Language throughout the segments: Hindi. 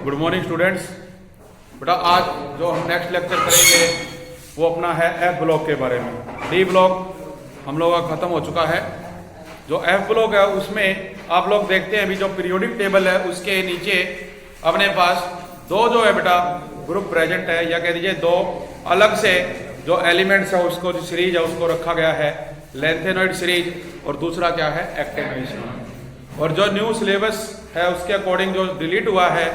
Good morning students. बेटा आज जो हम नेक्स्ट लेक्चर करेंगे वो अपना है एफ ब्लॉक के बारे में। डी ब्लॉक हम लोग का ख़त्म हो चुका है। जो एफ ब्लॉक है उसमें आप लोग देखते हैं अभी जो पीरियोडिक टेबल है उसके नीचे अपने पास दो जो है बेटा ग्रुप प्रेजेंट है, या कह दीजिए दो अलग से जो एलिमेंट्स है उसको जो सीरीज है उसको रखा गया है, लेंथेनॉइड सीरीज और दूसरा क्या है एक्टिनॉइड सीरीज। और जो न्यू सिलेबस है उसके अकॉर्डिंग जो डिलीट हुआ है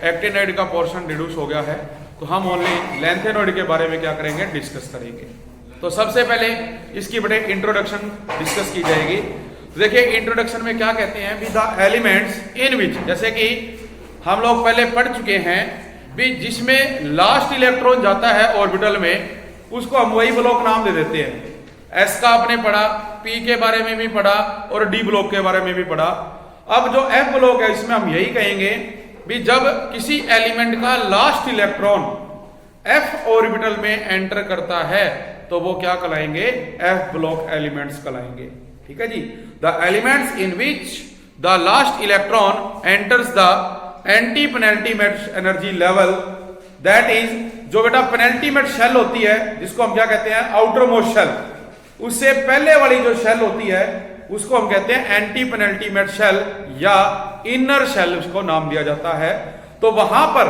एक्टिनॉइड का पोर्शन रिड्यूस हो गया है, तो हम ओनली लेंथेनॉइड के बारे में क्या करेंगे डिस्कस करेंगे। तो सबसे पहले इसकी बेटे इंट्रोडक्शन डिस्कस की जाएगी। तो देखिए इंट्रोडक्शन में क्या कहते हैं भी द एलिमेंट्स इन विच, जैसे कि हम लोग पहले पढ़ चुके हैं भी जिसमें लास्ट इलेक्ट्रॉन जाता है ऑर्बिटल में उसको हम वही ब्लॉक नाम दे देते हैं। एस का आपने पढ़ा, पी के बारे में भी पढ़ा और डी ब्लॉक के बारे में भी पढ़ा। अब जो एफ ब्लॉक है इसमें हम यही कहेंगे भी जब किसी एलिमेंट का लास्ट इलेक्ट्रॉन एफ ऑर्बिटल में एंटर करता है तो वो क्या कहलाएंगे, एफ ब्लॉक एलिमेंट्स कहलाएंगे। ठीक है जी। The elements in which the last electron enters the antepenultimate energy level, that is जो बेटा पेनल्टीमेट शेल होती है जिसको हम क्या कहते हैं आउटर मोस्ट शेल, उससे पहले वाली जो शेल होती है उसको हम कहते हैं एंटी पेनल्टीमेट शेल या इनर शेल उसको नाम दिया जाता है। तो वहां पर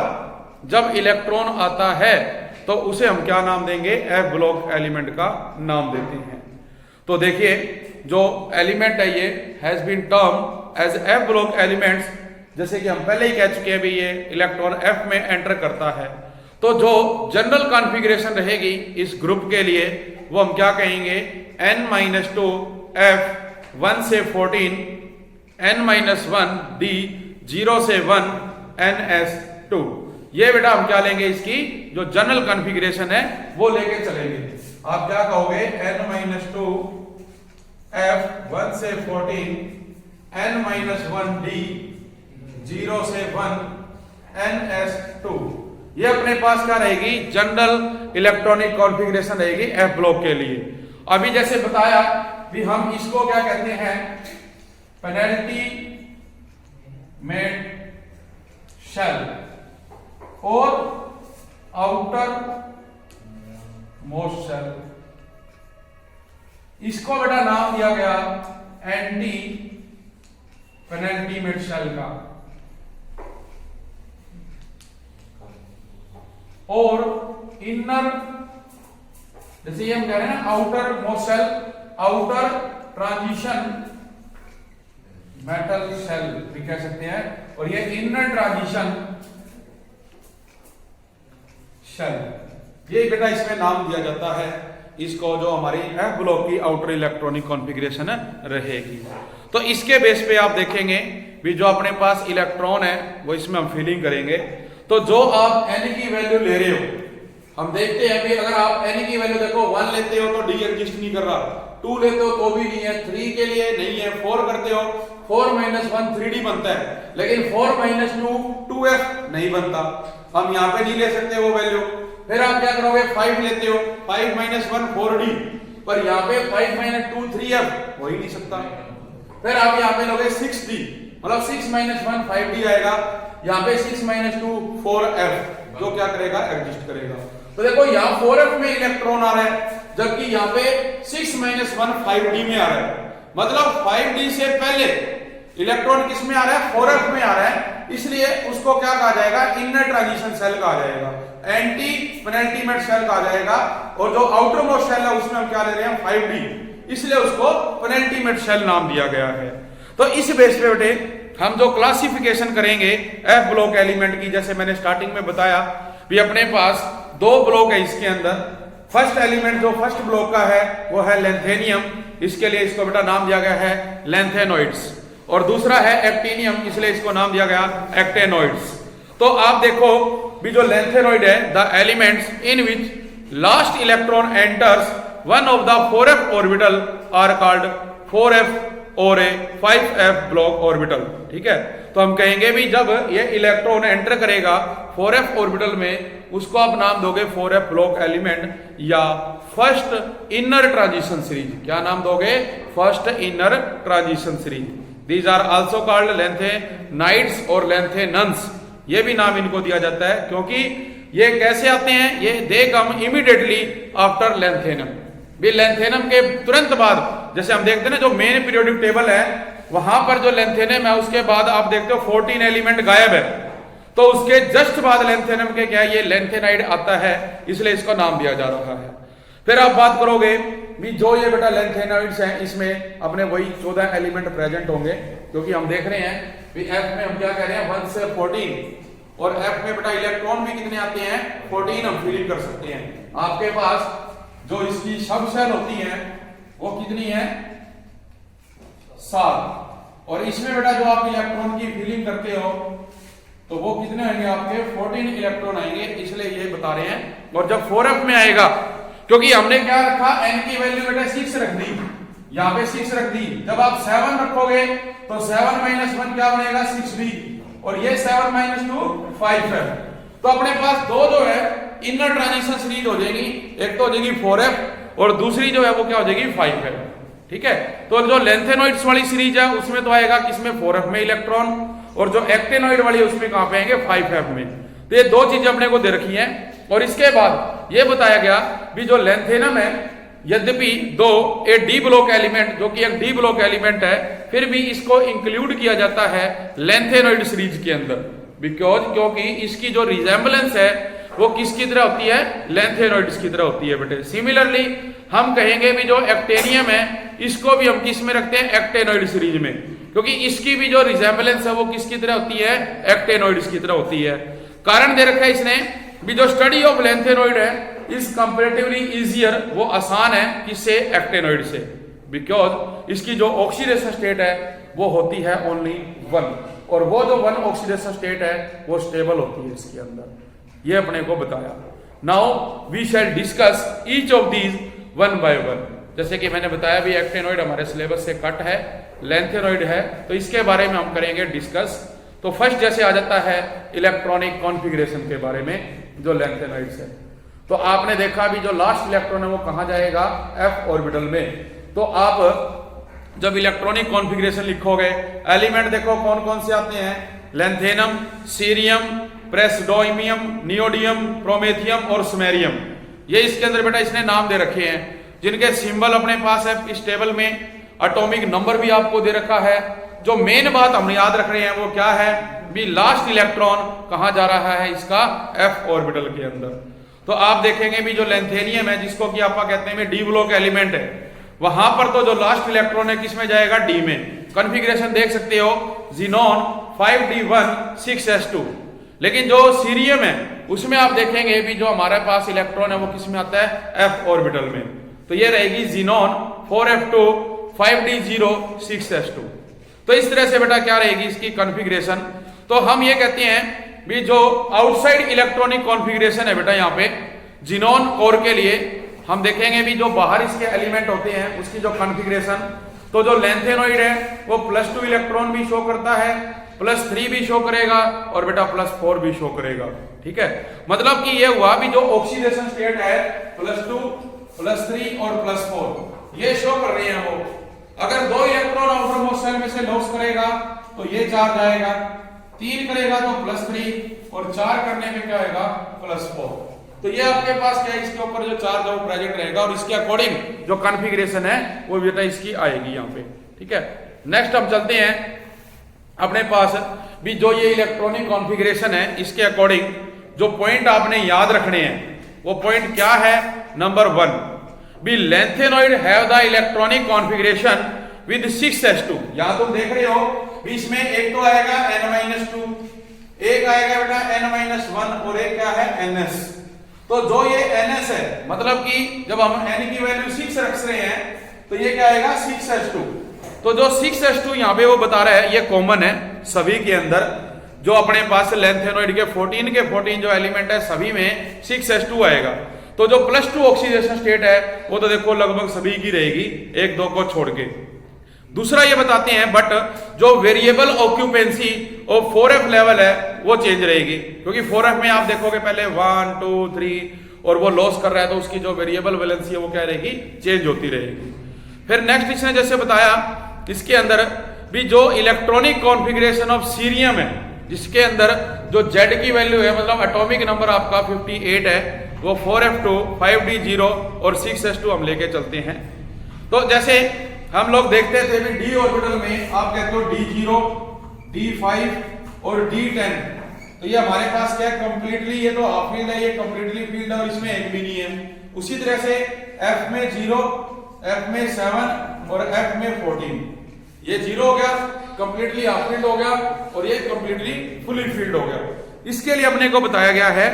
जब इलेक्ट्रॉन आता है तो उसे हम क्या नाम देंगे, एफ ब्लॉक एलिमेंट का नाम देते हैं। तो देखिए जो एलिमेंट है ये has been term as f block elements, जैसे कि हम पहले ही कह चुके हैं भी ये इलेक्ट्रॉन एफ में एंटर करता है। तो जो जनरल कॉन्फ़िगरेशन रहेगी इस ग्रुप के लिए वो हम क्या कहेंगे, n-2 f 1 से 14, n-1 d 0 से 1 ns2। ये बेटा हम क्या लेंगे, इसकी जो जनरल कॉन्फ़िगरेशन है वो लेके चलेंगे। आप क्या कहोगे, n-2 f 1 से 14, n-1 d 0 से 1 ns2। ये अपने पास क्या रहेगी, जनरल इलेक्ट्रॉनिक कॉन्फ़िगरेशन रहेगी एफ ब्लॉक के लिए। अभी जैसे बताया भी हम इसको क्या कहते हैं, पेनल्टी मेट शेल और आउटर मोस्ट शेल, इसको बेटा नाम दिया गया एंटी पेनल्टीमेट शेल का। और इनर, जैसे ये हम कह रहे हैं ना outermost shell, outer transition metal shell भी कह सकते हैं, और ये इनर ट्रांजिशन शेल, ये बेटा इसमें नाम दिया जाता है इसको जो हमारी एफ ब्लॉक की आउटर इलेक्ट्रॉनिक कॉन्फ़िगरेशन रहेगी। तो इसके बेस पे आप देखेंगे भी जो अपने पास इलेक्ट्रॉन है वो इसमें हम फिलिंग करेंगे। तो जो आप n की वैल्यू ले रहे हो, हम देखते हैं भी अगर आप n की वैल्यू देखो 1 लेते हो तो d एग्जिस्ट नहीं कर रहा, 2 लेते हो तो भी नहीं है, 3 के लिए नहीं है, 4 करते हो 4 - 1 3d बनता है, लेकिन 4 - 2 2f नहीं बनता, हम यहाँ पे नहीं ले सकते वो वैल्यू। फिर आप क्या करोगे, 5 लेते हो, 5 - 1 4d, पर यहाँ पे 5 - 2 3f हो ही नहीं सकता। फिर आप यहाँ पे लोगे 6d, मतलब 6 - 1 5d आएगा, यहाँ पे 6 - 2 4f, जो क्या करेगा एग्जिस्ट करेगा। तो देखो यहाँ 4f में इलेक्ट्रॉन आ रहा है, जबकि यहाँ पे 6 - 1 5d में आ रहा है, मतलब 5d से पहले इलेक्ट्रॉन किस में आ रहा है, 4f में आ रहा है, इसलिए उसको क्या कहा जाएगा, इनर ट्रांजिशन सेल कहा जाएगा, एंटी पेनल्टीमेट सेल कहा जाएगा। और जो आउटर मोस्ट सेल है उसमें हम क्या ले रहे हैं 5d, इसलिए उसको पेनल्टीमेट सेल नाम दिया गया है। तो इस बेस पे बेटे हम जो क्लासिफिकेशन करेंगे एफ ब्लॉक एलिमेंट की, जैसे मैंने स्टार्टिंग में बताया भी अपने पास 2 ब्लॉक है इसके अंदर। फर्स्ट एलिमेंट जो फर्स्ट ब्लॉक का है वो है लेंथेनियम, इसके लिए इसको बेटा नाम दिया गया है लेंथेनॉइड्स, और दूसरा है एक्टिनियम, इसलिए इसको नाम दिया गया एक्टेनॉइड्स। तो आप देखो भी जो लेंथेनॉइड है, the elements in which last electron enters one of the 4f orbital are called 4f और ए 5f ब्लॉक ऑर्बिटल। ठीक है, तो हम कहेंगे भी जब ये इलेक्ट्रॉन एंटर करेगा 4f ऑर्बिटल में उसको आप नाम दोगे 4f ब्लॉक एलिमेंट या फर्स्ट इनर ट्रांजिशन सीरीज। क्या नाम दोगे, first inner transition series. These are also called lengthenaids or lengthenons. ये भी नाम इनको दिया जाता है, क्योंकि ये कैसे आते हैं, ये दे कम इमीडिएटली आफ्टर लेंथेनम। भी लेंथेनम के तुरंत बाद, जैसे हम देखते हैं ना जो मेन पीरियोडिक टेबल है वहां पर जो लेंथेनम है उसके बाद आप देखते हो 14 एलिमेंट गायब है, तो उसके जस्ट बाद लेंथेनम के क्या ये लेंथेनाइड आता है, इसलिए इसको नाम दिया जा रहा है। फिर आप बात करोगे भी जो ये बेटा लेंथेनॉइड्स हैं इसमें अपने वही 14 एलिमेंट प्रेजेंट होंगे, क्योंकि हम देख रहे हैं भी एफ में हम क्या कह रहे हैं 1 से 14, और एफ में बेटा इलेक्ट्रॉन भी कितने आते हैं 14 हम फील कर सकते हैं। आपके पास जो इसकी सब शेल होती है वो कितनी है 7, और इसमें बेटा जो आप इलेक्ट्रॉन की फीलिंग करते हो तो वो कितने आएंगे आपके 14 इलेक्ट्रॉन आएंगे, इसलिए ये बता रहे हैं। और जब 4f में आएगा, क्योंकि हमने क्या रखा n की वैल्यू बेटा 6 रख दी, यहां पे 6 रख दी, जब आप 7 रखोगे तो 7 - 1 क्या बनेगा 6b, और ये 7 - 2 5f। तो अपने पास दो जो है इनर ट्रांजिशन सीरीज हो जाएगी, एक तो हो जाएगी 4f और दूसरी जो है वो क्या हो जाएगी 5f। ठीक है, तो जो लेंथेनॉइड्स वाली सीरीज है उसमें तो आएगा किसमें 4f में इलेक्ट्रॉन, और जो एक्टेनॉइड वाली है उसमें कहां पे आएंगे 5f में। तो ये दो चीजें अपने को दे रखी हैं। और इसके बाद ये बताया गया भी जो लेंथेनम है यद्यपि दो ए डी ब्लॉक एलिमेंट जो कि एक डी ब्लॉक एलिमेंट है, फिर भी इसको इंक्लूड किया जाता है लेंथेनॉइड सीरीज के अंदर, बिकॉज क्योंकि इसकी जो रिजेंबलेंस है वो किसकी तरह होती है लेंथेनॉइड्स की तरह होती है बेटे। सिमिलरली हम कहेंगे भी जो एक्टेनियम है इसको भी हम किस में रखते हैं एक्टेनॉइड सीरीज में, क्योंकि इसकी भी जो रिजेंबलेंस है वो किसकी तरह होती है एक्टेनॉइड्स की तरह होती है। कारण दे रखा है इसने भी जो स्टडी ऑफ लेंथेनॉइड है इज कंपैरेटिवली इजियर, वो आसान है किससे एक्टेनॉइड से, बिकॉज इसकी जो ऑक्सीडेशन स्टेट है वो होती है ओनली 1, और वो जो 1 ऑक्सीडेशन स्टेट है वो स्टेबल होती है इसके अंदर, ये अपने को बताया। Now we shall discuss each of these one by one. जैसे कि मैंने बताया भी एक्टेनॉइड हमारे सिलेबस से कट है, लेंथेनॉइड है, तो इसके बारे में हम करेंगे डिस्कस। तो फर्स्ट जैसे आ जाता है इलेक्ट्रॉनिक कॉन्फ़िगरेशन के बारे में जो लेंथेनॉइड्स है, तो आपने देखा भी जो लास्ट इलेक्ट्रॉन है वो कहां जाएगा f ऑर्बिटल में। तो आप जब इलेक्ट्रॉनिक कॉन्फ़िगरेशन लिखोगे एलिमेंट देखो कौन कौन से आते हैं, लेंथेनम, सीरियम, प्रेसडोइमियम, नियोडियम, प्रोमेथियम और स्मेरियम। ये इसके अंदर बेटा इसने नाम दे रखे हैं जिनके सिंबल अपने पास है इस टेबल में, एटॉमिक नंबर भी आपको दे रखा है। जो मेन बात हम याद रख रहे हैं वो क्या है भी लास्ट इलेक्ट्रॉन कहां जा रहा है इसका f ऑर्बिटल के अंदर। तो आप देखेंगे भी जो लेंथेनियम है जिसको कि आप कहते हैं डी ब्लॉक एलिमेंट है, वहां पर तो जो लास्ट इलेक्ट्रॉन है किसमें जाएगा डी में। कॉन्फ़िगरेशन देख सकते हो ज़ीनॉन 5d1 6s2, लेकिन जो सीरियम है उसमें आप देखेंगे भी जो हमारे पास इलेक्ट्रॉन है वो किसमें आता है f ऑर्बिटल में। तो ये रहेगी ज़ीनॉन 4f2 5d0 6s2। तो इस तरह से बेटा क्या रहेगी इसकी कॉन्फ़िगरेशन। तो हम ये कहते हैं भी जो आउटसाइड इलेक्ट्रॉनिक कॉन्फ़िगरेशन है बेटा यहाँ पे ज़ीनॉन कोर के लिए हम देखेंगे भी जो बाहर इसके एलिमेंट होते हैं उसकी जो कॉन्फ़िगरेशन, तो जो लेंथेनॉइड है वो +2 इलेक्ट्रॉन भी शो करता है, +3 भी शो करेगा और बेटा +4 भी शो करेगा। ठीक है, मतलब कि ये हुआ भी जो ऑक्सीडेशन स्टेट है +2 +3 और +4 ये शो कर रहे हैं वो। अगर 2 इलेक्ट्रॉन आउटर मोस्ट शेल में से लॉस करेगा तो ये चार्ज आएगा, 3 करेगा तो +3 और 4 करने में क्या आएगा +4। तो ये आपके पास क्या है इसके ऊपर जो चार्ज है वो प्रेजेंट रहेगा और इसके अकॉर्डिंग जो कॉन्फ़िगरेशन है वो बेटा इसकी आएगी यहाँ पे। ठीक है, नेक्स्ट हम चलते हैं अपने पास भी जो ये इलेक्ट्रॉनिक कॉन्फ़िगरेशन है इसके अकॉर्डिंग जो पॉइंट आपने याद रखने हैं वो पॉइंट क्या है। नंबर 1 भी lanthanoid have the electronic configuration with 6s2। यहां तुम देख रहे हो भी इसमें एक तो आएगा n-2, एक आएगा बेटा n-1 और एक क्या है ns। तो जो ये ns है मतलब कि जब हम n की वैल्यू 6 रख रहे हैं तो ये क्या आएगा 6s2। तो जो 6s2 यहाँ पे वो बता रहा है ये कॉमन है सभी के अंदर, जो अपने पास लेंथेनॉइड के 14 जो एलिमेंट है सभी में 6s2 आएगा। तो जो +2 ऑक्सीडेशन स्टेट है वो तो देखो लगभग सभी की रहेगी, 1-2 को छोड़ के। दूसरा ये बताते हैं बट जो variable occupancy of 4f level है वो चेंज रहेगी, क्योंकि 4f में आप देखोगे पहले 1 2 3 और वो लॉस कर रहा है तो उसकी जो वेरिएबल वैलेंसी है वो क्या रहेगी चेंज होती रहेगी। फिर नेक्स्ट इसने जैसे बताया इसके अंदर भी जो इलेक्ट्रॉनिक कॉन्फ़िगरेशन ऑफ सीरियम है जिसके अंदर जो Z की वैल्यू है, मतलब एटॉमिक नंबर आपका 58 है, वो 4f2, 5d0 और 6s2 हम लेके चलते हैं। तो जैसे हम लोग देखते थे भी d ऑर्बिटल में आप कहते हो d0, d5 और d10, तो ये हमारे पास क्या है, कंप्लीटली ये तो हाफ फील्ड है, ये कंप्लीटली फील्ड है और इसमें एक भी नहीं है। उसी तरह से f में 0, f में 7 और f में 14, ये 0 हो गया, कंप्लीटली हाफ फील्ड हो गया, और ये कंप्लीटली फुली फील्ड हो गया। इसके लिए अपने को बताया गया है,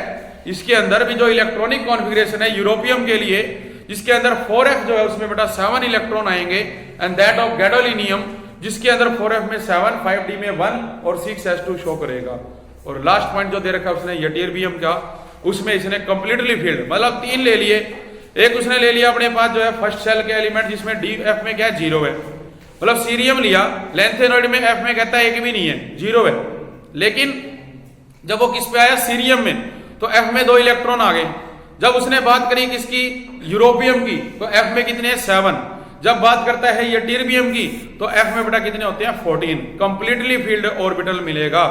इसके अंदर भी जो इलेक्ट्रॉनिक कॉन्फ़िगरेशन है यूरोपियम के लिए, जिसके अंदर 4f जो है उसमें बेटा 7 इलेक्ट्रॉन आएंगे, एंड दैट ऑफ गैडोलिनियम जिसके अंदर 4f में 7, 5d में 1 और 6s2 शो करेगा। और लास्ट पॉइंट जो दे रखा है उसने यटीरियम का, उसमें इसने कंप्लीटली फील्ड, मतलब 3 ले लिए। एक उसने ले लिया अपने पास जो है फर्स्ट सेल के एलिमेंट जिसमें df में क्या है 0 है, मतलब सीरियम लिया, लैंथेनॉइड में f में कहता है एक भी नहीं है, 0 है। लेकिन जब वो किस पे आया, सीरियम में, तो f में 2 इलेक्ट्रॉन आ गए। जब उसने बात करी किसकी, यूरोपियम की, तो f में कितने हैं 7। जब बात करता है यटीरियम की, तो f में बेटा कितने होते हैं 14, कंप्लीटली फील्ड ऑर्बिटल मिलेगा।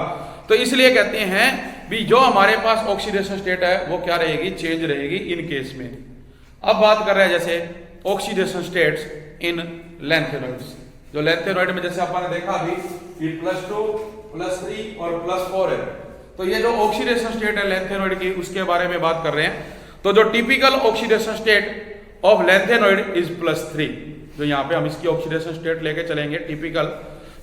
तो इसलिए कहते हैं भी जो हमारे पास ऑक्सीडेशन स्टेट है वो क्या रहेगी, चेंज रहेगी इन केस में। अब बात कर रहे हैं जैसे ऑक्सीडेशन स्टेट्स इन लैंथेनॉइड्स। जो लैंथेनॉइड में जैसे अपन ने देखा अभी कि +2, +3 और +4 है, तो ये जो ऑक्सीडेशन स्टेट है लैंथेनॉइड की उसके बारे में बात कर रहे हैं। तो जो typical oxidation state of lanthanoid is +3, जो यहाँ पे हम इसकी ऑक्सीडेशन स्टेट लेके चलेंगे टिपिकल,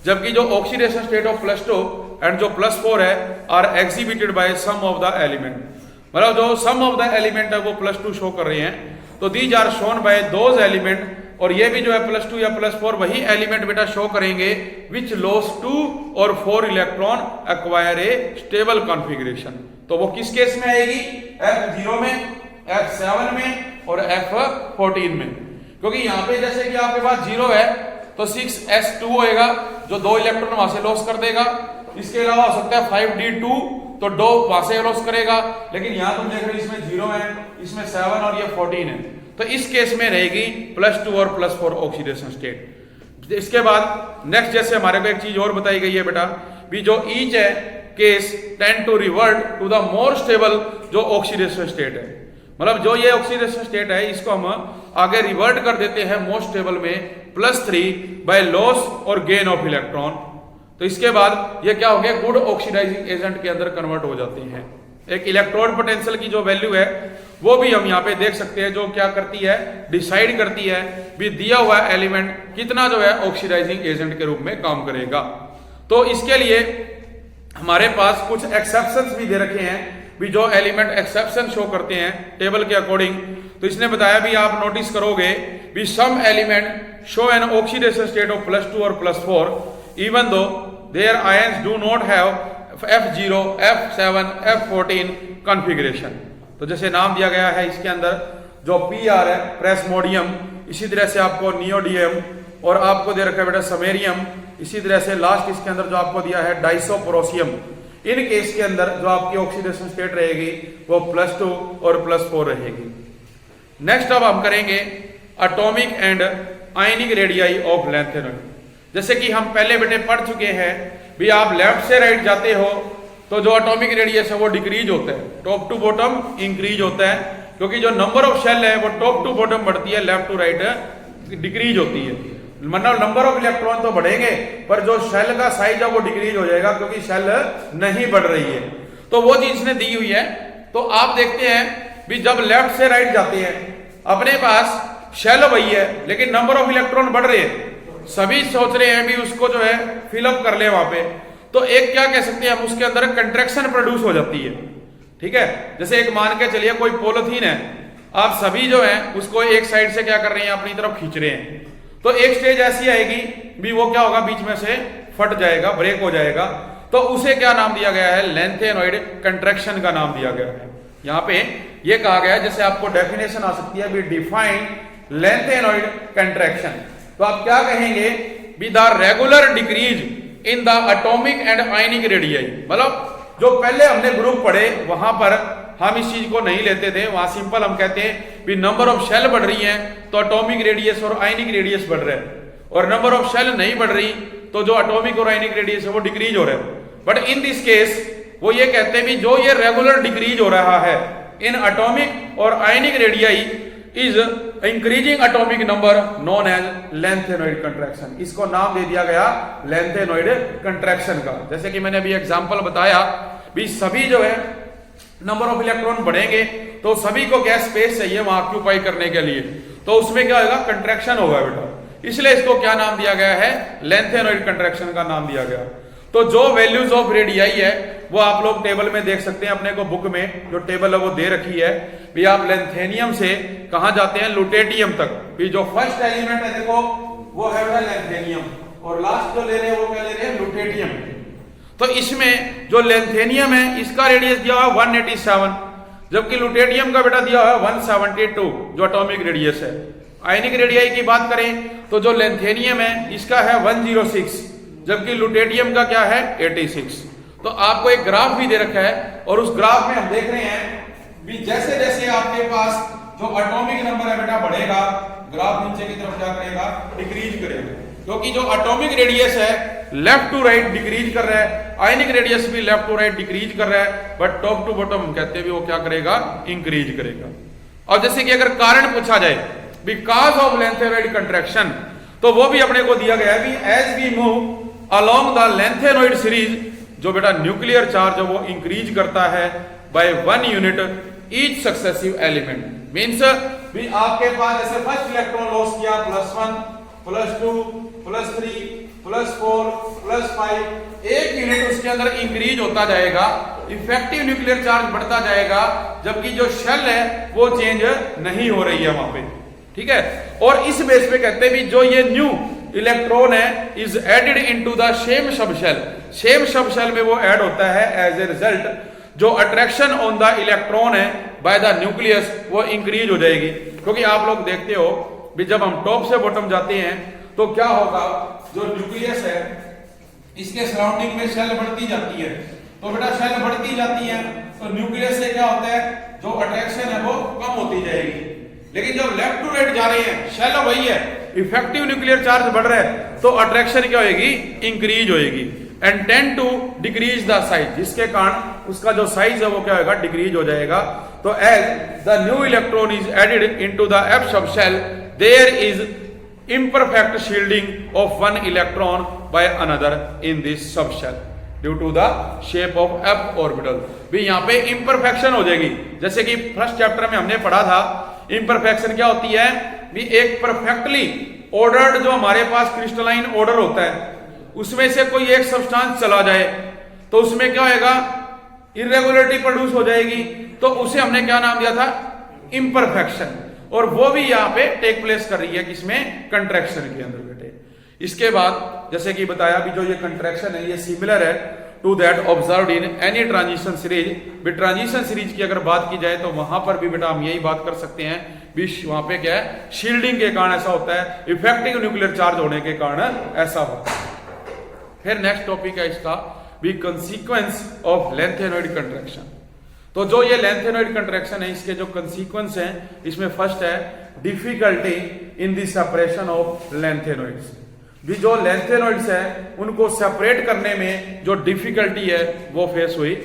जबकि जो ऑक्सीडेशन स्टेट ऑफ +2 एंड जो +4 है are exhibited by some of the element, मतलब जो सम ऑफ द एलिमेंट है वो +2 शो कर रहे हैं। तो these are shown by those element, और ये भी जो है +2 या +4 वही एलिमेंट बेटा शो करेंगे विच लॉस 2 और 4 electron acquire a stable configuration. तो वो किस केस में आएगी, f0 में, f7 में और f14 में। क्योंकि यहाँ पे जैसे कि आपके पास 0 है तो 6s2 होएगा जो 2 इलेक्ट्रॉन वहां से लॉस कर देगा। इसके अलावा हो सकता है 5d2, तो 2 वहां से लॉस करेगा। लेकिन यहां तुम देख रहे हो इसमें 0 है, इसमें 7 और ये 14 है, तो इस केस में रहेगी +2 और +4 ऑक्सीडेशन स्टेट। इसके बाद नेक्स्ट जैसे हमारे को एक चीज और बताई गई है बेटा, भी जो ईच है case tend to revert to the more stable जो ऑक्सीडेशन स्टेट है, मतलब जो ये ऑक्सीडेशन स्टेट है इसको हम आगे रिवर्ट कर देते हैं मोस्ट स्टेबल में +3 बाय लॉस और गेन ऑफ इलेक्ट्रॉन। तो इसके बाद ये क्या हो गया, गुड ऑक्सीडाइजिंग एजेंट के अंदर कन्वर्ट हो जाते हैं। एक इलेक्ट्रोड पोटेंशियल की जो वैल्यू है वो भी हम यहाँ पे देख सकते हैं, जो क्या करती है, डिसाइड करती है भी दिया हुआ एलिमेंट कितना जो है ऑक्सीडाइजिंग एजेंट के रूप में काम करेगा। तो इसके लिए हमारे पास कुछ एक्सेप्शंस भी दे रखे हैं, भी जो एलिमेंट एक्सेप्शन शो करते हैं टेबल के अकॉर्डिंग। तो इसने बताया भी आप नोटिस करोगे भी some element show an oxidation state of +2 और +4 even though their ions do not have f0, f7, f14 configuration. तो जैसे नाम दिया गया है इसके अंदर जो PR है प्रेसमोडियम, इसी तरह से आपको नियोडियम, और आपको दे रखा है बेटा समेरियम, इसी तरह से लास्ट इसके अंदर जो आपको दिया है डाइसोप्रोसियम। इन केस के अंदर जो आपकी ऑक्सीडेशन स्टेट रहेगी वो +2 और +4 रहेगी। नेक्स्ट अब हम करेंगे atomic and ionic radii of lanthanoid. जैसे कि हम पहले बेटे पढ़ चुके हैं भी, आप लेफ्ट से राइट जाते हो तो जो एटॉमिक रेडियस है वो डिक्रीज होता है, टॉप टू बॉटम इंक्रीज होता है, क्योंकि जो नंबर ऑफ शेल है वो टॉप टू बॉटम बढ़ती है, लेफ्ट टू राइट डिक्रीज होती है। मतलब नंबर ऑफ इलेक्ट्रॉन तो बढ़ेंगे पर जो शेल का साइज है वो डिक्रीज हो जाएगा, क्योंकि शेल नहीं बढ़ रही है। तो वो चीज ने दी हुई है। तो आप देखते हैं भी जब लेफ्ट से राइट जाते हैं अपने पास शेल वही है लेकिन नंबर ऑफ इलेक्ट्रॉन बढ़ रहे हैं, सभी सोच रहे हैं भी उसको जो है फिलअप कर ले वहां पे। तो एक क्या कह सकते हैं हम, उसके अंदर कंट्रैक्शन प्रोड्यूस हो जाती है। ठीक है, जैसे एक मान के चलिए कोई पॉलिथीन है, आप सभी जो है उसको एक साइड से क्या कर रहे हैं, अपनी तरफ खींच रहे हैं, तो एक स्टेज ऐसी आएगी भी वो क्या होगा, बीच में से फट जाएगा, ब्रेक हो जाएगा। तो उसे क्या नाम दिया गया है, लैंथेनॉइड कंट्रैक्शन का नाम दिया गया है। यहाँ पे ये कहा गया है, जैसे आपको डेफिनेशन आ सकती है भी डिफाइन लैंथेनॉइड कंट्रैक्शन, तो आप क्या कहेंगे भी the regular decrease in the atomic and ionic radii. मतलब जो पहले हमने ग्रुप पढ़े वहां पर हम इस चीज को नहीं लेते थे, वहां सिंपल हम कहते हैं भी नंबर ऑफ शेल बढ़ रही है तो एटॉमिक रेडियस और आयनिक रेडियस बढ़ रहा है, और नंबर ऑफ शेल नहीं बढ़ रही तो जो एटॉमिक और आयनिक रेडियस है वो डिक्रीज हो रहा है। बट इन दिस केस वो ये कहते हैं भी जो ये रेगुलर डिक्रीज हो रहा है इन एटॉमिक और ionic radii is increasing atomic number known as lanthanoid contraction. इसको नाम दे दिया गया लेंथेनॉइड कंट्रैक्शन का। जैसे कि मैंने अभी एग्जांपल बताया भी सभी जो है नंबर ऑफ इलेक्ट्रॉन बढ़ेंगे तो सभी को क्या स्पेस चाहिए वहां ऑक्यूपाई करने के लिए, तो उसमें क्या होगा कंट्रैक्शन होगा बेटा, इसलिए इसको क्या नाम दिया गया है लेंथेनॉइड कंट्रैक्शन का नाम दिया गया। तो जो वैल्यूज ऑफ रेडियाई है वो आप लोग टेबल में देख सकते हैं, अपने को बुक में जो टेबल है वो दे रखी है भी। आप लेंथेनियम से कहां जाते हैं लुटेटियम तक, भी जो फर्स्ट एलिमेंट है देखो वो है लेंथेनियम और लास्ट जो ले रहे हैं वो क्या ले रहे हैं लुटेटियम। तो इसमें जो लेंथेनियम है इसका रेडियस दिया हुआ 187, जबकि लुटेटियम का बेटा दिया हुआ 172 जो एटॉमिक रेडियस है। आयनिक रेडियाई की बात करें तो जो लेंथेनियम है इसका है 106, जबकि लुटेटियम का क्या है 86। तो आपको एक ग्राफ भी दे रखा है और उस ग्राफ में हम देख रहे हैं भी जैसे जैसे आपके पास जो एटॉमिक नंबर है बेटा बढ़ेगा, ग्राफ नीचे की तरफ क्या करेगा डिक्रीज करेगा, क्योंकि जो एटॉमिक रेडियस है लेफ्ट टू राइट डिक्रीज कर रहा है, आयनिक रेडियस भी लेफ्ट टू राइट डिक्रीज कर रहा है, बट टॉप टू बॉटम हम कहते हैं भी वो क्या करेगा इंक्रीज करेगा। और जैसे कि अगर कारण पूछा जाए बिकॉज ऑफ लेंथेनॉइड कंट्रैक्शन, तो वो भी अपने को दिया गया है भी as we move along the lanthanoid series, जो बेटा न्यूक्लियर चार्ज है वो इंक्रीज करता है by 1 unit each successive element. Means भी आपके पास जैसे फर्स्ट इलेक्ट्रॉन लॉस किया +1 +2 +3 +4 +5, 1 यूनिट उसके अंदर इंक्रीज होता जाएगा, इफेक्टिव न्यूक्लियर चार्ज बढ़ता जाएगा, जबकि जो शेल है वो चेंज नहीं हो रही है वहां पे, ठीक है। और इस बेस पे कहते हैं भी जो ये न्यू इलेक्ट्रॉन है is added into the same subshell, same subshell में वो ऐड होता है, एज ए रिजल्ट जो अट्रैक्शन ऑन द इलेक्ट्रॉन है बाय द न्यूक्लियस वो इंक्रीज हो जाएगी। क्योंकि आप लोग देखते हो भी जब हम टॉप से बॉटम जाते हैं तो क्या होगा, जो न्यूक्लियस है इसके सराउंडिंग में शेल बढ़ती जाती है, तो बेटा शेल बढ़ती जाती है तो न्यूक्लियस से क्या होता है जो अट्रैक्शन है वो कम होती जाएगी। लेकिन जब लेफ्ट टू राइट जा रहे हैं शेल वही है, इफेक्टिव न्यूक्लियर चार्ज बढ़ रहा है तो अट्रैक्शन क्या होगी इंक्रीज होएगी, and tend to decrease the size, जिसके कारण उसका जो साइज है वो क्या होगा डिक्रीज हो जाएगा। तो as the new electron is added into the f subshell there is imperfect shielding of one electron by another in this subshell due to the shape of f orbital। भी यहाँ पे imperfection हो जाएगी, जैसे कि फर्स्ट चैप्टर में हमने पढ़ा था imperfection क्या होती है भी एक परफेक्टली ऑर्डर्ड जो हमारे पास क्रिस्टलाइन ऑर्डर होता है उसमें से कोई एक सब्सटेंस चला जाए तो उसमें क्या होगा इरेगुलरिटी प्रोड्यूस हो जाएगी, तो उसे हमने क्या नाम दिया था imperfection, और वो भी यहाँ पे टेक प्लेस कर रही है किसमें कंट्रैक्शन के अंदर बेटे। इसके बाद जैसे कि बताया भी जो ये कंट्रैक्शन है ये सिमिलर है to that observed in any transition series. भी ट्रांजिशन सीरीज की अगर बात की जाए तो वहां पर भी बेटा हम यही बात कर सकते हैं भी वहां पे क्या है शील्डिंग के कारण ऐसा होता है, इफेक्टिव न्यूक्लियर चार्ज होने के कारण ऐसा होता है। फिर नेक्स्ट टॉपिक है इसका भी कंसीक्वेंस ऑफ लेंथेनॉइड कंट्रैक्शन। तो जो ये लेंथेनॉइड कंट्रैक्शन है इसके जो कंसीक्वेंस हैं इसमें फर्स्ट है difficulty in the separation of lanthanoids. भी जो लेंथेनॉइड्स है उनको सेपरेट करने में जो डिफिकल्टी है वो फेस हुई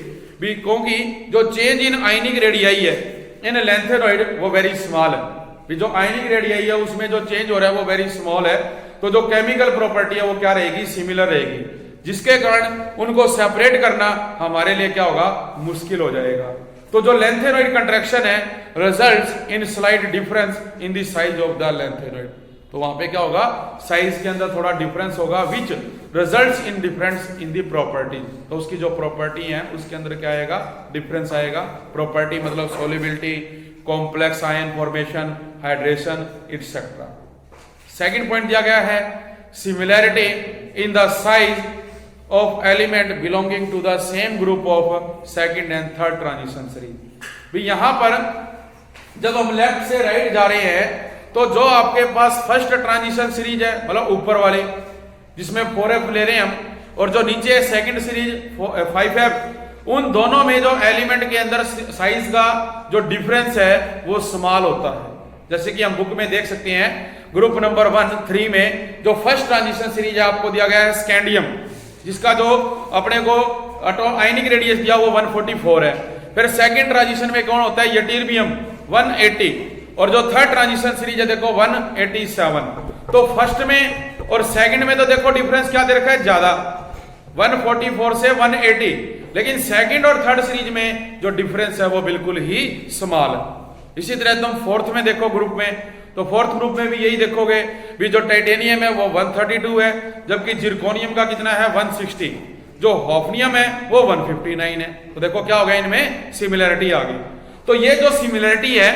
भी, क्योंकि जो चेंज इन आयनिक रेडियाई है इन लेंथेनॉइड वो वेरी स्मॉल है। भी जो आयनिक रेडियाई है उसमें जो चेंज हो रहा है वो वेरी स्मॉल है, तो जो केमिकल प्रॉपर्टी है वो क्या रहेगी सिमिलर रहेगी, जिसके कारण उनको सेपरेट करना हमारे लिए क्या होगा मुश्किल हो जाएगा। तो जो लेंथेनॉइड कंट्रैक्शन है results in slight difference in the size of the lanthanoid. तो वहां पे क्या होगा साइज के अंदर थोड़ा डिफरेंस होगा, which results in difference in the property. तो उसकी जो प्रॉपर्टी है उसके अंदर क्या आएगा डिफरेंस आएगा। प्रॉपर्टी मतलब solubility, complex ion formation, hydration etcetera. Second point दिया गया है similarity in the size of element belonging to the same group of second and third transition series। भी यहां पर जब हम लेफ्ट से राइट जा रहे हैं तो जो आपके पास फर्स्ट ट्रांजिशन सीरीज है मतलब ऊपर वाली जिसमें 4f ले रहे हैं हम, और जो नीचे है सेकंड सीरीज 5f, उन दोनों में जो एलिमेंट के अंदर साइज का जो डिफरेंस है वो स्मॉल होता है। जैसे कि हम बुक में देख सकते हैं ग्रुप नंबर 1-3 में जो फर्स्ट ट्रांजिशन सीरीज है आपको दिया गया है स्कैंडियम, जिसका जो अपने को आयनिक रेडियस दिया वो 144 है। फिर सेकंड ट्रांजिशन में कौन होता है, यटीर्बियम 180, और जो थर्ड ट्रांजिशन सीरीज है देखो 187। तो फर्स्ट में और सेकंड में तो देखो डिफरेंस क्या दे रखा है, ज्यादा 144 से 180, लेकिन सेकंड और थर्ड सीरीज में जो डिफरेंस है वो बिल्कुल ही स्मॉल। इसी तरह तुम फोर्थ में देखो ग्रुप में, तो फोर्थ ग्रुप में भी यही देखोगे भी जो टाइटेनियम है वो 132 है, जबकि जिरकोनियम का कितना है 160, जो हॉफनियम है वो 159 है। तो देखो क्या हो गया, इनमें सिमिलरिटी आ गई। तो ये जो सिमिलरिटी है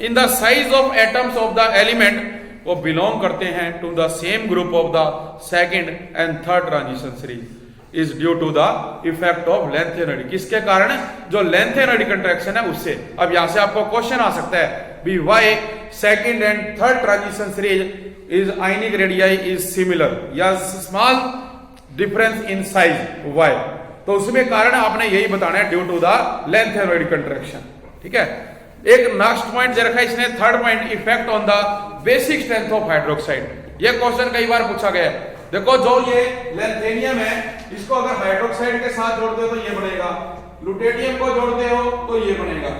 in the size of atoms of the element वो बिलोंग करते हैं to the same group of the second and third transition series is due to the effect of lanthanoid. किसके कारण, जो लेंथेनॉइड कंट्रैक्शन है उससे। अब यहां से आपको क्वेश्चन आ सकता है B Y second and third transition series is ionic radii is similar या small difference in size why. तो उसमें कारण आपने यही बताना है due to the lanthanoid contraction. ठीक है, एक नेक्स्ट पॉइंट दे रखा है इसने, third point, effect on the basic strength of hydroxide. ये क्वेश्चन कई बार पूछा गया है। देखो जो ये लेंथेनियम है इसको अगर हाइड्रोक्साइड के साथ जोड़ते हो तो ये बनेगा, लुटेनियम को जोड़ते हो तो ये बनेगा।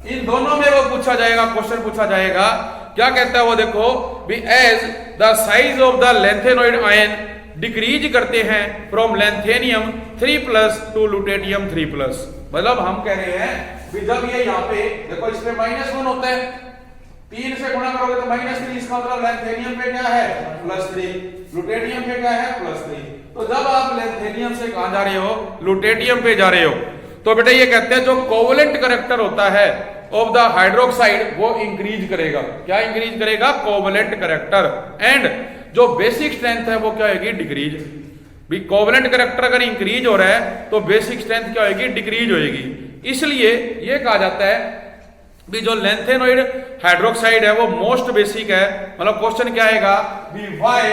इन दोनों में वो पूछा जाएगा, क्वेश्चन पूछा जाएगा, क्या कहता है वो देखो भी as the size of the lanthanoid ion decrease करते हैं फ्रॉम लेंथेनियम 3+ टू लुटेनियम 3+। मतलब हम कह रहे हैं भी जब ये यहाँ पे देखो इसमें -1 होता है, 3 से गुणा करोगे तो -3, इसका मतलब लेंथेनियम पे क्या है +3, लुटेनियम पे क्या है +3। तो जब आप लेंथेनियम से कहां जा रहे हो, लुटेनियम पे जा रहे हो, तो बेटा ये कहते हैं जो कोवलेंट कैरेक्टर होता है ऑफ द हाइड्रोक्साइड वो इंक्रीज करेगा। क्या इंक्रीज करेगा, कोवलेंट कैरेक्टर। एंड जो बेसिक स्ट्रेंथ है वो क्या होगी, डिक्रीज। भी कोवलेंट कैरेक्टर अगर इंक्रीज हो रहा है तो बेसिक स्ट्रेंथ क्या होगी, डिक्रीज होगी। इसलिए ये कहा जाता है भी जो लेंथेनॉइड हाइड्रोक्साइड है वो मोस्ट बेसिक है। मतलब क्वेश्चन क्या आएगा भी why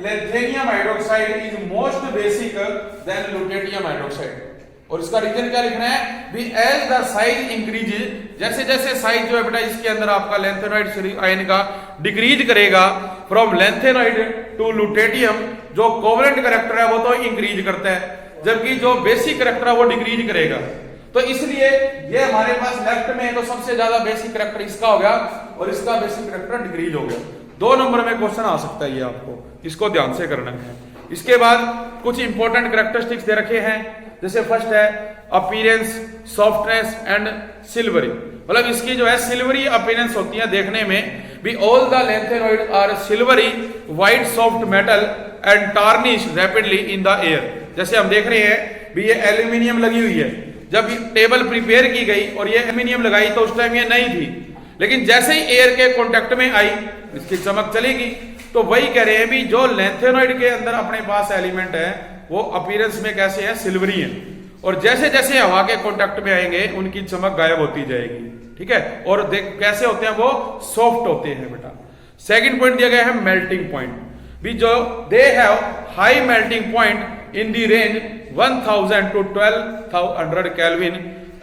lanthanum hydroxide is most basic than lutetium hydroxide. और इसका रीजन क्या लिखना है भी एज द साइज इंक्रीजेज, जैसे जैसे साइज जो है बेटा इसके अंदर आपका लेंथेनॉइड आयन का डिक्रीज करेगा फ्रॉम लेंथेनॉइड टू लुटेनियम, जो कोवलेंट कैरेक्टर है वो तो इंक्रीज करता है, जबकि जो बेसिक कैरेक्टर है वो डिक्रीज करेगा। तो इसलिए ये हमारे पास लेफ्ट में है तो सबसे ज्यादा बेसिक कैरेक्टर इसका हो गया और इसका बेसिक कैरेक्टर डिक्रीज हो गया। 2 नंबर में क्वेश्चन आ सकता है ये, आपको इसको ध्यान से करना है। इसके बाद कुछ इंपॉर्टेंट कैरेक्टरिस्टिक्स दे रखे हैं, जैसे फर्स्ट है अपीयरेंस, सॉफ्टनेस एंड सिल्वरी। मतलब इसकी जो है सिल्वरी अपीयरेंस होती है देखने में भी all the lanthanoid are silvery white soft metal and tarnish rapidly in the air. जैसे हम देख रहे हैं भी ये एल्यूमिनियम लगी हुई है, जब टेबल प्रिपेयर की गई और ये एल्यूमिनियम लगाई तो उस टाइम ये नहीं थी, लेकिन जैसे ही एयर के कांटेक्ट में आई इसकी चमक चलेगी। तो वही कह रहे हैं भी जो लेंथेनॉइड के अंदर अपने पास एलिमेंट है वो अपीयरेंस में कैसे है, सिल्वरी है, और जैसे जैसे हवा के कांटेक्ट में आएंगे उनकी चमक गायब होती जाएगी। ठीक है, और देख कैसे होते हैं वो सॉफ्ट होते हैं बेटा। सेकंड पॉइंट दिया गया है मेल्टिंग पॉइंट, भी जो they have high melting point in the range 1000 to 1200 kelvin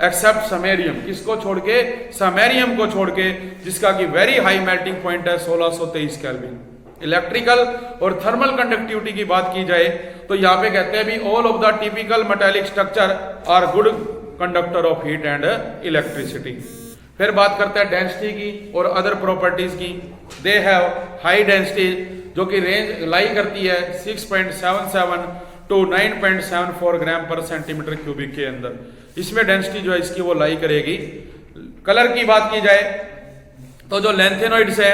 except samarium. किसको छोड़ के, समैरियम को छोड़ के, जिसका की वेरी हाई मेल्टिंग पॉइंट है 1623 केल्विन। इलेक्ट्रिकल और थर्मल कंडक्टिविटी की बात की जाए तो यहाँ पे कहते हैं भी all of the typical metallic structure are good conductor of heat and electricity. फिर बात करते हैं डेंसिटी की और अदर प्रॉपर्टीज की। दे हैव हाई डेंसिटी जो कि रेंज लाई करती है 6.77 टू 9.74 ग्राम पर सेंटीमीटर क्यूबिक के अंदर। इसमें डेंसिटी जो है इसकी वो लाई करेगी। कलर की बात की जाए तो जो लेंथेनॉइड्स है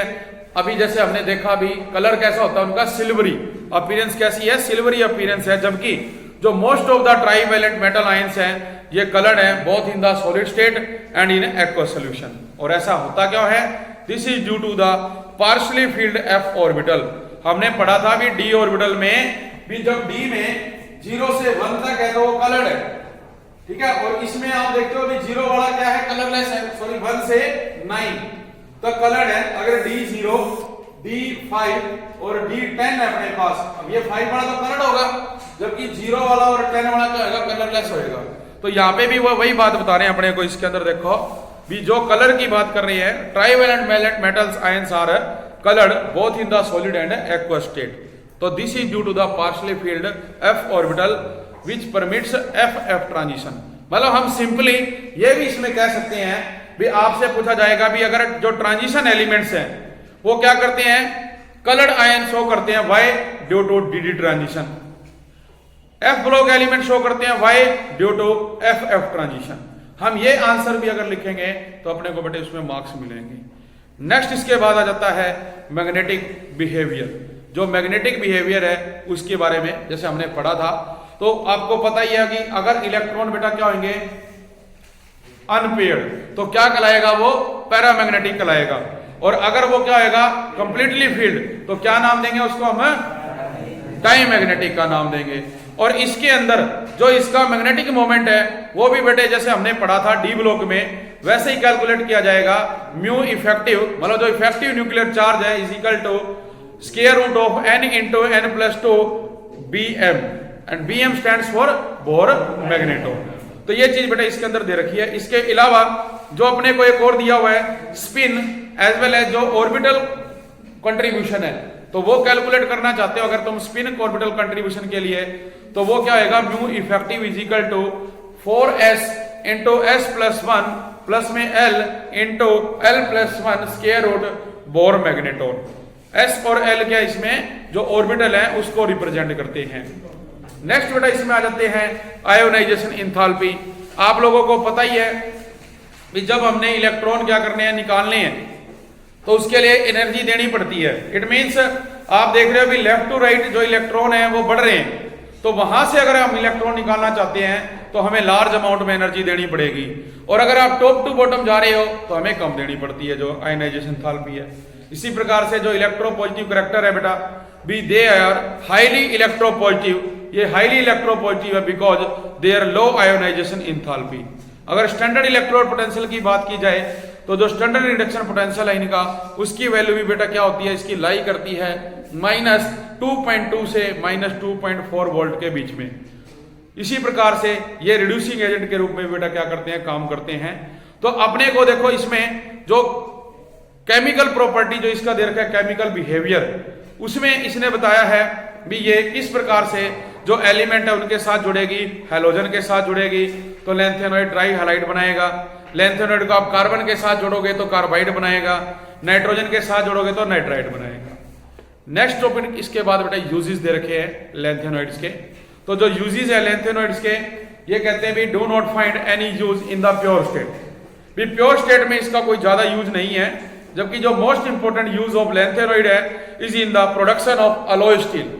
अभी जैसे हमने देखा भी कलर कैसा होता है उनका, सिल्वरी अपीयरेंस कैसी है, सिल्वरी अपीयरेंस है। जबकि जो most of the trivalent metal ions हैं ये कलर्ड है both in the solid state and in aqueous solution. और ऐसा होता क्यों है, this is due to the partially filled f orbital. हमने पढ़ा था भी d ऑर्बिटल में भी जब d में 0 से 1 तक है तो वो कलर्ड है। ठीक है, और इसमें आप देखते हो भी 0 वाला क्या है, कलरलेस है, सॉरी 1 से 9 तो कलर्ड है। अगर D0, D5 और D10 है अपने पास, अब ये 5 वाला तो कलर्ड होगा, जबकि 0 वाला और 10 वाला क्या होगा, कलरलेस होएगा। तो यहाँ पे भी वो वही बात बता रहे हैं अपने को। इसके अंदर देखो भी जो कलर की बात कर रही है, trivalent metals ions are coloured both in the solid and aqueous state. तो this is due to the partially filled f orbital which permits F F transition. मतलब हम सिंपली ये भी इसमें कह सकते हैं भी आपसे पूछा जाएगा भी अगर जो ट्रांजिशन एलिमेंट्स हैं वो क्या करते हैं, कलर्ड आयन शो करते हैं why due to d transition, f block element show करते हैं why due to f F transition. हम ये आंसर भी अगर लिखेंगे तो अपने को बेटे उसमें मार्क्स मिलेंगे। नेक्स्ट इसके बाद आ जाता है मैग्नेटिक बिहेवियर। जो मैग्नेटिक बिहेवियर है उसके बारे में जैसे हमने पढ़ा था, तो आपको पता ही है कि अगर इलेक्ट्रॉन बेटा क्या होंगे अनपेयर्ड, तो क्या कहलाएगा वो पैरामैग्नेटिक कहलाएगा। और अगर वो क्या होगा कंप्लीटली फील्ड, तो क्या नाम देंगे उसको हम डाईमैग्नेटिक का नाम देंगे। और इसके अंदर जो इसका मैग्नेटिक मोमेंट है वो भी बेटे जैसे हमने पढ़ा था डी ब्लॉक में वैसे ही कैलकुलेट किया जाएगा। म्यू इफेक्टिव मतलब जो इफेक्टिव न्यूक्लियर चार्ज है is equal to square root of n into n plus 2 BM and BM stands for Bohr magneton. तो ये चीज बेटा इसके अंदर दे रखी है। इसके अलावा जो अपने को एक और दिया हुआ है स्पिन एज वेल एज जो ऑर्बिटल कंट्रीब्यूशन है, तो वो कैलकुलेट करना चाहते हो अगर तुम स्पिन ऑर्बिटल कंट्रीब्यूशन के लिए, तो वो क्या होगा mu effective is equal to 4s into s plus 1 plus में l into l plus 1 square root Bohr magneton. s और l क्या इसमें जो ऑर्बिटल है उसको रिप्रेजेंट करते हैं। नेक्स्ट बेटा इसमें आ जाते हैं आयोनाइजेशन इंथैल्पी। आप लोगों को पता ही है कि जब हमने इलेक्ट्रॉन क्या करने हैं निकालने हैं तो उसके लिए एनर्जी देनी पड़ती है। इट मींस आप देख रहे हो कि लेफ्ट टू राइट जो इलेक्ट्रॉन है वो बढ़ रहे हैं, तो वहां से अगर हम इलेक्ट्रॉन निकालना चाहते हैं तो हमें लार्ज अमाउंट में एनर्जी देनी पड़ेगी। और अगर आप टॉप टू बॉटम जा रहे हो तो हमें कम देनी पड़ती है, जो आयोनाइजेशन एंथैल्पी है। इसी प्रकार से जो इलेक्ट्रोपॉजिटिव करैक्टर है बेटा बी दे आर हाईली इलेक्ट्रोपॉजिटिव। ये हाईली इलेक्ट्रोपॉजिटिव है because they are low ionisation enthalpy. अगर स्टैंडर्ड इलेक्ट्रोड पोटेंशियल की बात की जाए तो जो स्टैंडर्ड रिडक्शन पोटेंशियल है इनका उसकी वैल्यू भी बेटा क्या होती है, इसकी लाई करती है -2.2 से -2.4 वोल्ट के बीच में। इसी प्रकार से ये रिड्यूसिंग एजेंट के रूप में बेटा क्या करते हैं, काम करते हैं। तो अपने को देखो इसमें जो केमिकल प्रॉपर्टी जो इसका दे रखा है केमिकल बिहेवियर, उसमें इसने बताया है भी ये किस प्रकार से जो एलिमेंट है उनके साथ जुड़ेगी, हैलोजन के साथ जुड़ेगी तो लैंथेनोइड ट्राई हैलाइड बनाएगा। लैंथेनोइड को आप कार्बन के साथ जोड़ोगे तो कार्बाइड बनाएगा, नाइट्रोजन के साथ जोड़ोगे तो नाइट्राइड बनाएगा। नेक्स्ट टॉपिक इसके बाद बेटा यूजेस दे रखे हैं लैंथेनोइड्स के। तो जो यूजेस है लैंथेनोइड्स के, ये कहते हैं भी do not find any use in the pure state. भी प्योर स्टेट में इसका कोई ज्यादा यूज नहीं है, जबकि जो most important use of lanthanoid है is in the production of alloy steel.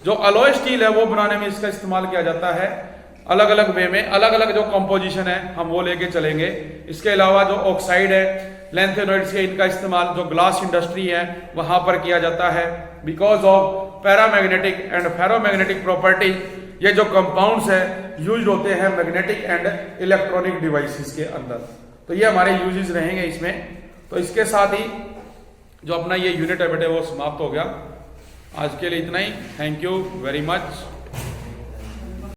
जो अलॉय स्टील है वो बनाने में इसका इस्तेमाल किया जाता है। अलग अलग वे में अलग अलग जो कंपोजिशन है हम वो लेके चलेंगे। इसके अलावा जो ऑक्साइड है लैंथेनोइड्स के, इनका इस्तेमाल जो ग्लास इंडस्ट्री है वहां पर किया जाता है because of paramagnetic and ferromagnetic properties. ये जो कंपाउंड्स है यूज होते हैं मैग्नेटिक एंड इलेक्ट्रॉनिक डिवाइसेस के अंदर। तो ये हमारे यूजेस रहेंगे इसमें। तो इसके साथ ही जो अपना ये यूनिट है बेटे वो समाप्त हो गया। आज के लिए इतना ही। Thank you very much.